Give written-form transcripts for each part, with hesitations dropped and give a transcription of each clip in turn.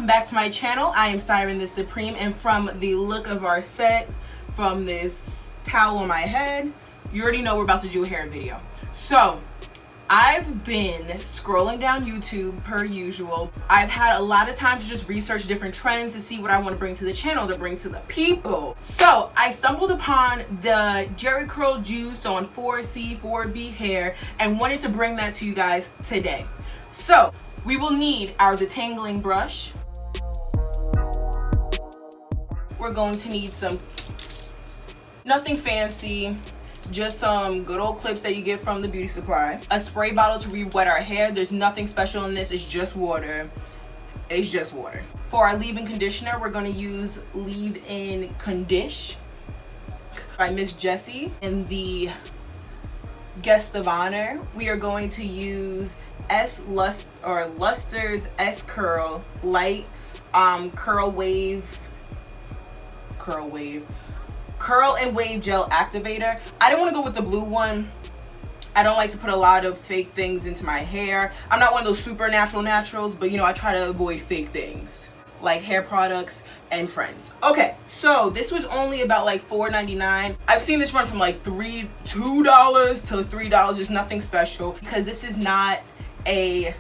back to my channel. I am Siren the Supreme, and from the look of our set, from this towel on my head, you already know we're about to do a hair video. So I've been scrolling down YouTube per usual. I've had a lot of time to just research different trends to see what I want to bring to the channel, to bring to the people. So I stumbled upon the Jheri curl juice on 4C, 4B hair and wanted to bring that to you guys today. So we will need our detangling brush. We're going to need nothing fancy, just some good old clips that you get from the beauty supply. A spray bottle to re-wet our hair. There's nothing special in this, it's just water. It's just water. For our leave-in conditioner, we're gonna use Leave-In Condish by Miss Jessie. And the guest of honor, we are going to use Luster's S Curl Light Curl and Wave Gel Activator. I didn't want to go with the blue one. I don't like to put a lot of fake things into my hair. I'm not one of those super naturals, but you know, I try to avoid fake things like hair products and friends. Okay, so this was only about like $4.99. I've seen this run from like $2 to $3. There's nothing special because this is not a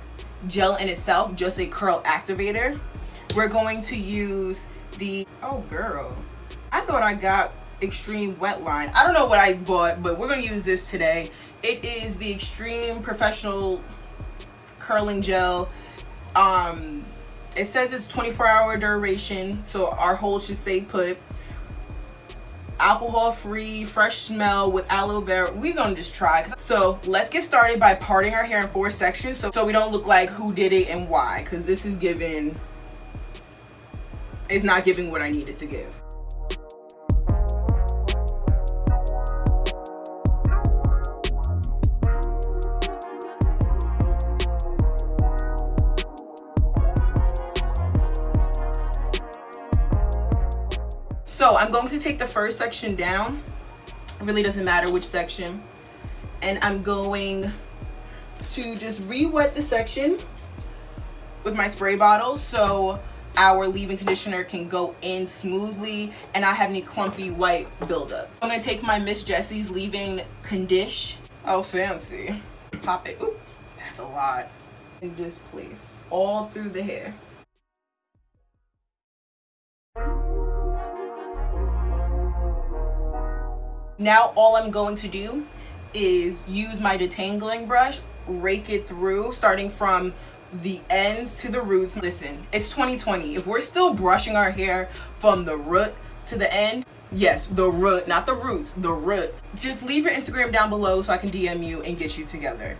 gel in itself, just a curl activator. We're going to use the, oh girl, I thought I got Extreme Wet Line. I don't know what I bought, but we're going to use this today. It is the Extreme Professional Curling Gel. It says it's 24-hour duration, so our hold should stay put. Alcohol free, fresh smell with aloe vera. We're gonna just try. So let's get started by parting our hair in 4 sections so we don't look like who did it and why, because this is not giving what I need it to give. So I'm going to take the first section down. It really doesn't matter which section. And I'm going to just re-wet the section with my spray bottle so our leave-in conditioner can go in smoothly and not have any clumpy white buildup. I'm going to take my Miss Jessie's Leave-In Condish. Oh, fancy. Pop it. Oop, that's a lot. And just place all through the hair. Now all I'm going to do is use my detangling brush, rake it through, starting from the ends to the roots. Listen, it's 2020. If we're still brushing our hair from the root to the end, yes, the root, not the roots, the root. Just leave your Instagram down below so I can DM you and get you together.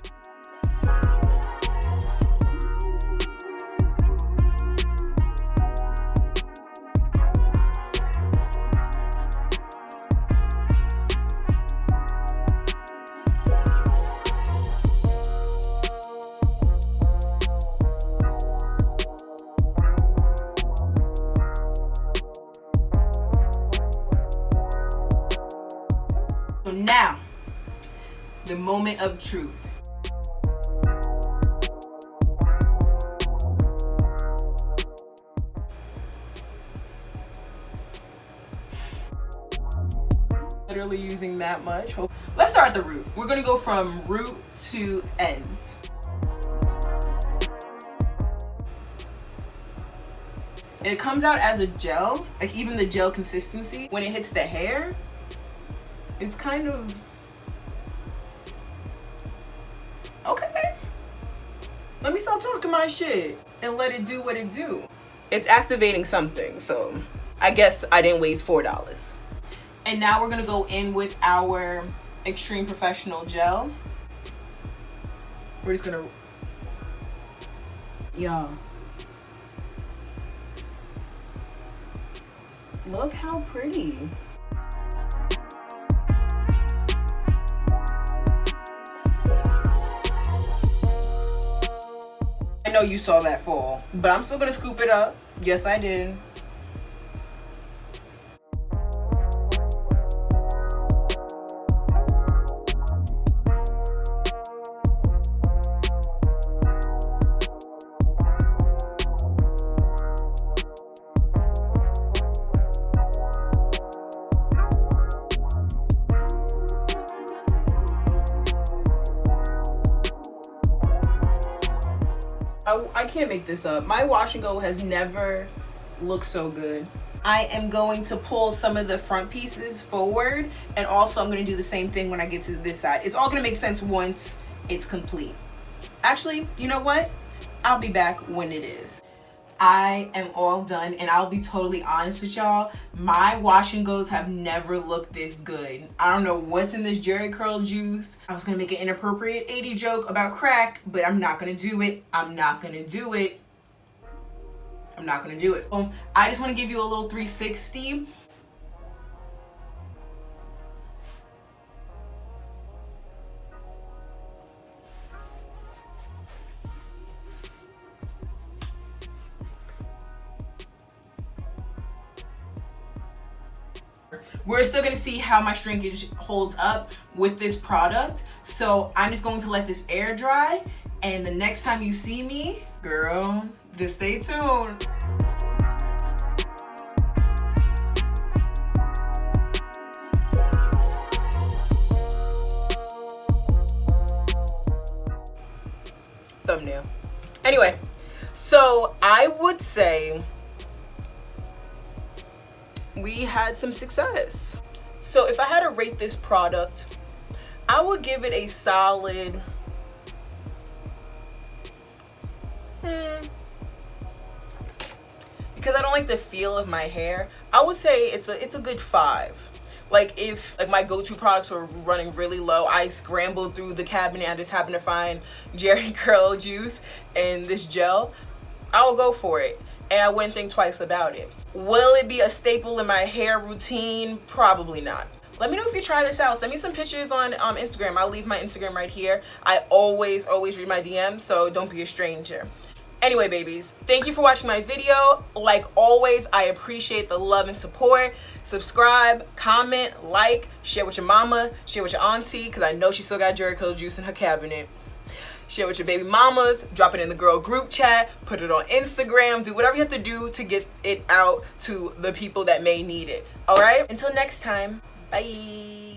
So now, the moment of truth. Literally using that much. Let's start at the root. We're gonna go from root to ends. And it comes out as a gel, like even the gel consistency, when it hits the hair, it's kind of okay. Let me stop talking my shit and let it do what it do. It's activating something, so I guess I didn't waste $4. And now we're gonna go in with our Extreme Professional Gel. We're just gonna, y'all, look how pretty. I know you saw that fall, but I'm still gonna scoop it up. Yes, I did. I can't make this up. My wash and go has never looked so good. I am going to pull some of the front pieces forward, and also I'm going to do the same thing when I get to this side. It's all going to make sense once it's complete. Actually, you know what? I'll be back when it is. I am all done, and I'll be totally honest with y'all. My wash and goes have never looked this good. I don't know what's in this Jheri curl juice. I was gonna make an inappropriate 80 joke about crack, but I'm not gonna do it. I'm not gonna do it. I'm not gonna do it. I just want to give you a little 360. We're still gonna see how my shrinkage holds up with this product. So I'm just going to let this air dry, and the next time you see me, girl, just stay tuned. Thumbnail. Anyway, so I would say we had some success. So if I had to rate this product, I would give it a solid because I don't like the feel of my hair, I would say it's a good 5. Like if like my go-to products were running really low, I scrambled through the cabinet, I just happened to find Jheri curl juice and this gel, I will go for it, and I wouldn't think twice about it. Will it be a staple in my hair routine? Probably not. Let me know if you try this out. Send me some pictures on Instagram. I'll leave my Instagram right here. I always read my DMs, so don't be a stranger. Anyway, babies, thank you for watching my video. Like always, I appreciate the love and support. Subscribe, comment, like, share with your mama, share with your auntie, because I know she still got Jheri curl juice in her cabinet. Share with your baby mamas, drop it in the girl group chat, put it on Instagram, do whatever you have to do to get it out to the people that may need it. All right? Until next time, bye.